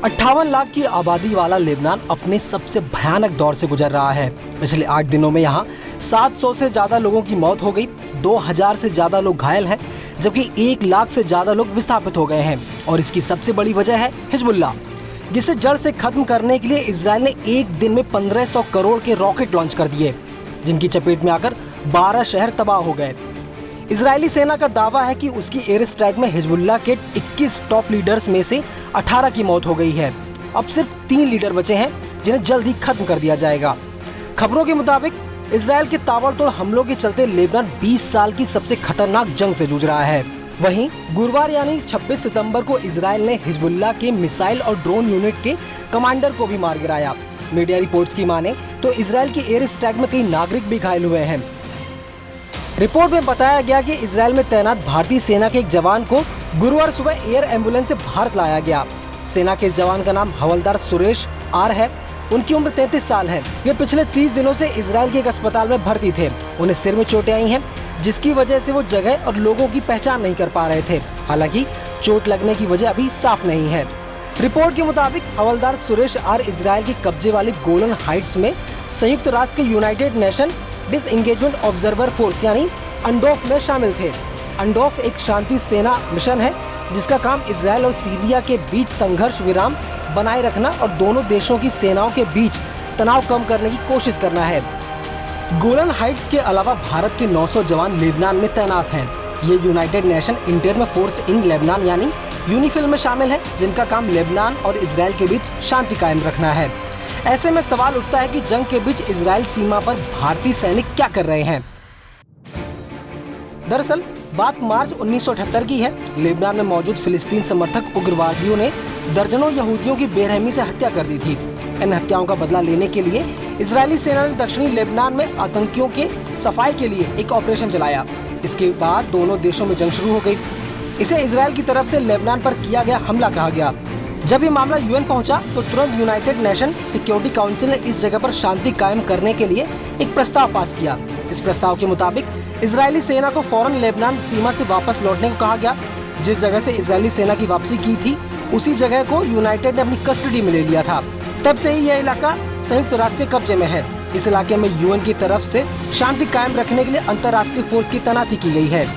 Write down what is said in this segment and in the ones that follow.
58 लाख की आबादी वाला लेबनान अपने सबसे भयानक दौर से गुजर रहा है। पिछले 8 दिनों में यहाँ 700 से ज्यादा लोगों की मौत हो गई, 2000 से ज्यादा लोग घायल हैं, जबकि 1 लाख से ज्यादा लोग विस्थापित हो गए हैं। और इसकी सबसे बड़ी वजह है हिजबुल्लाह, जिसे जड़ से खत्म करने के लिए इजराइल ने एक दिन में 1500 करोड़ के रॉकेट लॉन्च कर दिए, जिनकी चपेट में आकर 12 शहर तबाह हो गए। इजरायली सेना का दावा है कि उसकी एयर स्ट्राइक में हिजबुल्लाह के 21 टॉप लीडर्स में से 18 की मौत हो गई है। अब सिर्फ 3 लीडर बचे हैं, जिन्हें जल्द ही खत्म कर दिया जाएगा। खबरों के मुताबिक इजराइल के ताबड़तोड़ हमलों के चलते लेबनान 20 साल की सबसे खतरनाक जंग से जूझ रहा है। वहीं गुरुवार यानी 26 सितंबर को इजराइल ने हिजबुल्लाह के मिसाइल और ड्रोन यूनिट के कमांडर को भी मार गिराया। मीडिया रिपोर्ट्स की माने तो इजराइल की एयर स्ट्राइक में कई नागरिक भी घायल हुए हैं। रिपोर्ट में बताया गया कि इजराइल में तैनात भारतीय सेना के एक जवान को गुरुवार सुबह एयर एम्बुलेंस से भारत लाया गया। सेना के इस जवान का नाम हवलदार सुरेश आर है। उनकी उम्र 33 साल है। वे पिछले 30 दिनों से इजराइल के एक अस्पताल में भर्ती थे। उन्हें सिर में चोटें आई हैं, जिसकी वजह से वो जगह और लोगों की पहचान नहीं कर पा रहे थे। हालांकि चोट लगने की वजह अभी साफ नहीं है। रिपोर्ट के मुताबिक हवलदार सुरेश आर इजराइल के कब्जे वाले गोलन हाइट्स में संयुक्त राष्ट्र के United nation disengagement observer force यानी अंडोफ में शामिल थे। अंडोफ एक शांति सेना मिशन है, जिसका काम इजराइल और सीरिया के बीच संघर्ष विराम बनाए रखना और दोनों देशों की सेनाओं के बीच तनाव कम करने की कोशिश करना है। गोलन हाइट्स के अलावा भारत के 900 जवान लेबनान में तैनात हैं। ये United nation interim force in Lebanon यानी यूनिफिल में शामिल है, जिनका काम लेबनान और इजराइल के बीच शांति कायम रखना है। ऐसे में सवाल उठता है कि जंग के बीच इजराइल सीमा पर भारतीय सैनिक क्या कर रहे हैं। दरअसल बात मार्च 1978 की है। लेबनान में मौजूद फिलिस्तीन समर्थक उग्रवादियों ने दर्जनों यहूदियों की बेरहमी से हत्या कर दी थी। इन हत्याओं का बदला लेने के लिए इजरायली सेना ने दक्षिणी लेबनान में आतंकियों के सफाई के लिए एक ऑपरेशन चलाया। इसके बाद दोनों देशों में जंग शुरू हो गई। इसे इजराइल की तरफ से लेबनान पर किया गया हमला कहा गया। जब ये मामला यूएन पहुंचा तो तुरंत यूनाइटेड नेशन सिक्योरिटी काउंसिल ने इस जगह पर शांति कायम करने के लिए एक प्रस्ताव पास किया। इस प्रस्ताव के मुताबिक इजरायली सेना को फौरन लेबनान सीमा से वापस लौटने को कहा गया। जिस जगह से इजरायली सेना की वापसी की थी, उसी जगह को यूनाइटेड ने अपनी कस्टडी में ले लिया था। तब से ही यह इलाका संयुक्त राष्ट्र के कब्जे में है। इस इलाके में यूएन की तरफ से शांति कायम रखने के लिए अंतर्राष्ट्रीय फोर्स की तैनाती की गई है।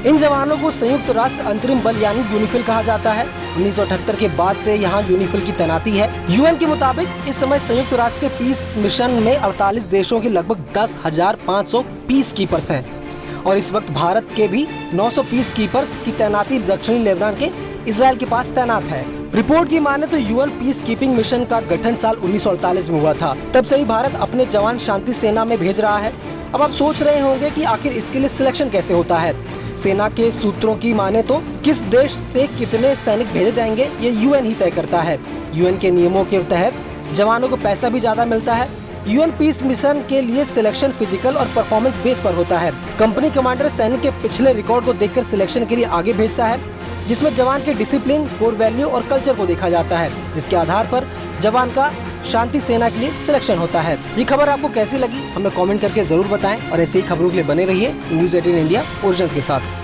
इन जवानों को संयुक्त राष्ट्र अंतरिम बल यानी यूनिफिल कहा जाता है। 1978 के बाद से यहाँ यूनिफिल की तैनाती है। यूएन के मुताबिक इस समय संयुक्त राष्ट्र के पीस मिशन में 48 देशों के लगभग 10,500 पीस कीपर्स हैं और इस वक्त भारत के भी 900 पीस कीपर्स की तैनाती दक्षिणी लेबनान के इजराइल के पास तैनात है। रिपोर्ट की माने तो यूएन पीस कीपिंग मिशन का गठन साल 1948 में हुआ था। तब से ही भारत अपने जवान शांति सेना में भेज रहा है। अब आप सोच रहे होंगे कि आखिर इसके लिए सिलेक्शन कैसे होता है। सेना के सूत्रों की माने तो किस देश से कितने सैनिक भेजे जाएंगे ये यूएन ही तय करता है। यूएन के नियमों के तहत जवानों को पैसा भी ज्यादा मिलता है। यूएन पीस मिशन के लिए सिलेक्शन फिजिकल और परफॉर्मेंस बेस पर होता है। कंपनी कमांडर सैनिक के पिछले रिकॉर्ड को देखकर सिलेक्शन के लिए आगे भेजता है, जिसमें जवान के डिसिप्लिन, कोर वैल्यू और कल्चर को देखा जाता है, जिसके आधार पर जवान का शांति सेना के लिए सिलेक्शन होता है। ये खबर आपको कैसी लगी हमें कमेंट करके जरूर बताएं और ऐसे ही खबरों के लिए बने रहिए न्यूज़ 18 इंडिया ओरिजिनल्स के साथ।